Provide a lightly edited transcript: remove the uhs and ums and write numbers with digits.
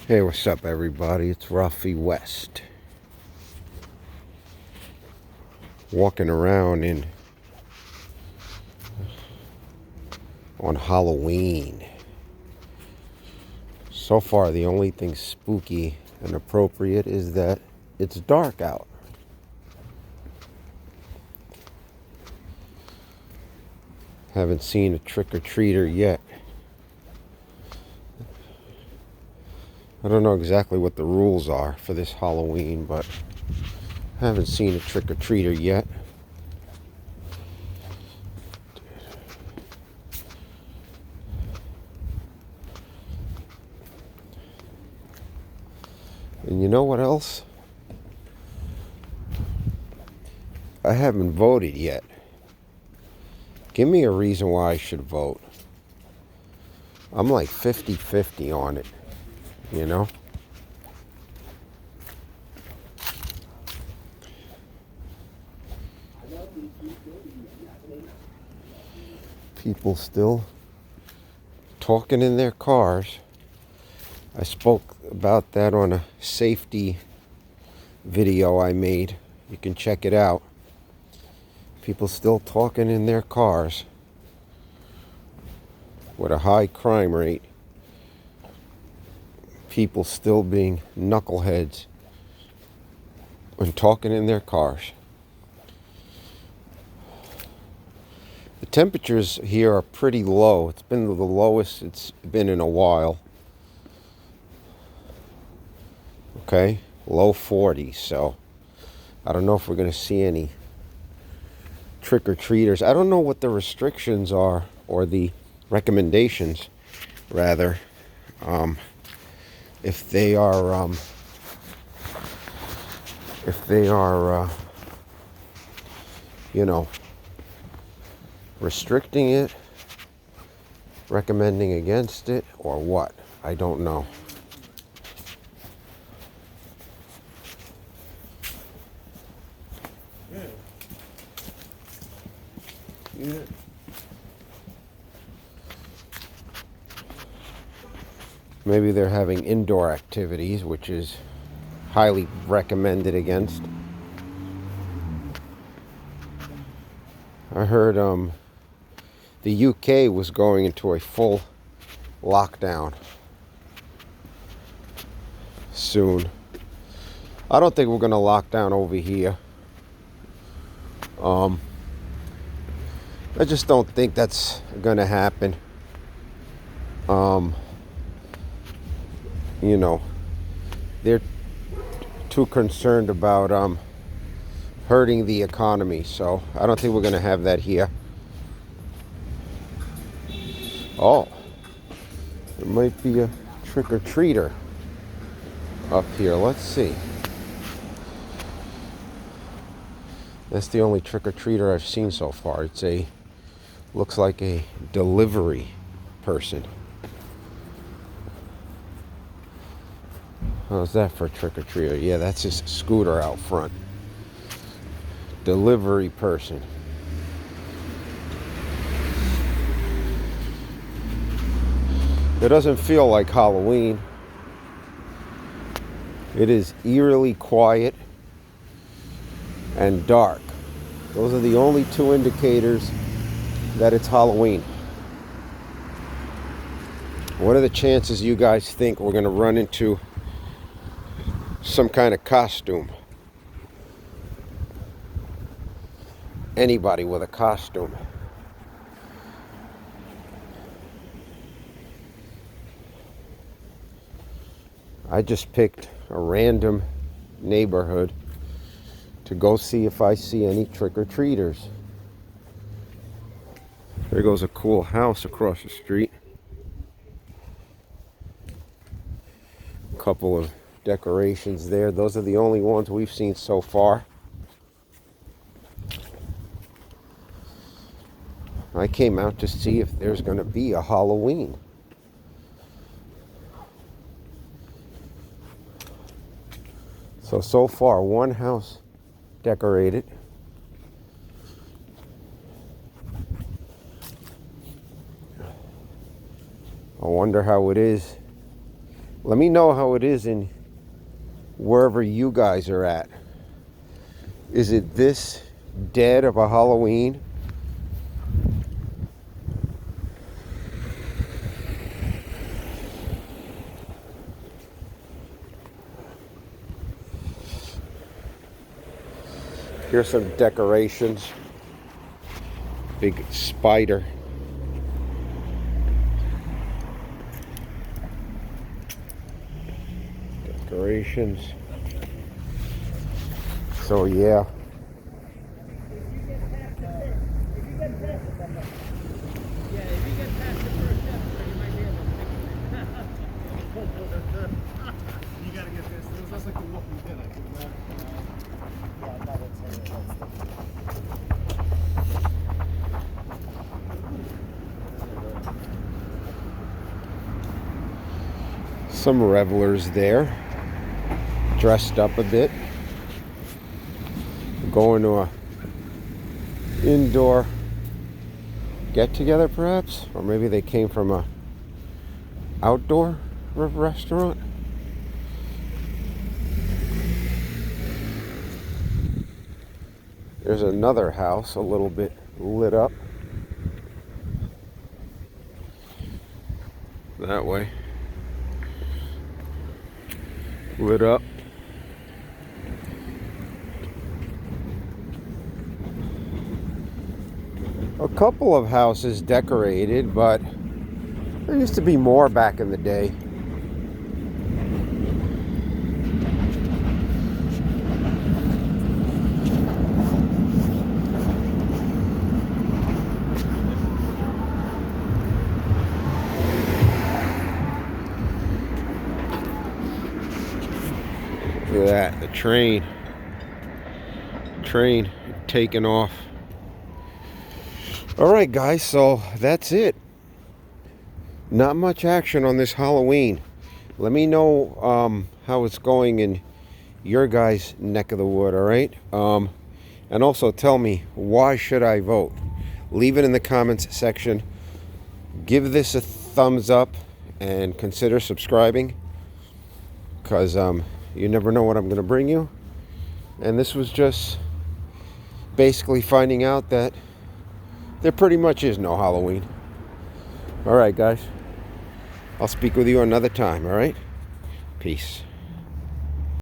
Hey, what's up, everybody? It's Rafe West. Walking around on Halloween. So far, the only thing spooky and appropriate is that it's dark out. Haven't seen a trick-or-treater yet. I don't know exactly what the rules are for this Halloween, but haven't seen a trick-or-treater yet. And you know what else? I haven't voted yet. Give me a reason why I should vote. I'm like 50-50 on it, you know? People still talking in their cars. I spoke about that on a safety video I made. You can check it out. People still talking in their cars with a high crime rate. People still being knuckleheads and talking in their cars. The temperatures here are pretty low. It's been the lowest it's been in a while. Okay, low 40s. So I don't know if we're going to see any trick-or-treaters. I don't know what the restrictions are, or the recommendations, rather. If they are, you know, restricting it, recommending against it, or what? I don't know. Yeah. Maybe they're having indoor activities, which is highly recommended against. I heard the UK was going into a full lockdown soon. I don't think we're going to lock down over here. I just don't think that's going to happen. You know, they're too concerned about hurting the economy, so I don't think we're going to have that here. Oh, there might be a trick-or-treater up here. Let's see. That's the only trick-or-treater I've seen so far. Looks like a delivery person. How's that for a trick-or-treater? Yeah, that's his scooter out front. Delivery person. It doesn't feel like Halloween. It is eerily quiet and dark. Those are the only two indicators that it's Halloween. What are the chances you guys think we're going to run into some kind of costume? Anybody with a costume? I just picked a random neighborhood to go see if I see any trick-or-treaters. There goes a cool house across the street. A couple of decorations there. Those are the only ones we've seen so far. I came out to see if there's going to be a Halloween. So far, one house decorated. I wonder how it is Let me know how it is in wherever you guys are at. Is it this dead of a Halloween? Here's some decorations. Big spider. Decorations. So yeah. You gotta get this. That's like the Walking Dead. I could not. Yeah, that Some revelers there, dressed up a bit, going to a indoor get-together perhaps, or maybe they came from a outdoor restaurant. There's another house a little bit lit up that way. Lit up. A couple of houses decorated, but there used to be more back in the day. Look at that, the train taking off. All right, guys, so that's it. Not much action on this Halloween. Let me know how it's going in your guys' neck of the wood, all right? And also tell me, why should I vote? Leave it in the comments section. Give this a thumbs up and consider subscribing, because you never know what I'm going to bring you. And this was just basically finding out that there pretty much is no Halloween. All right, guys. I'll speak with you another time, all right? Peace.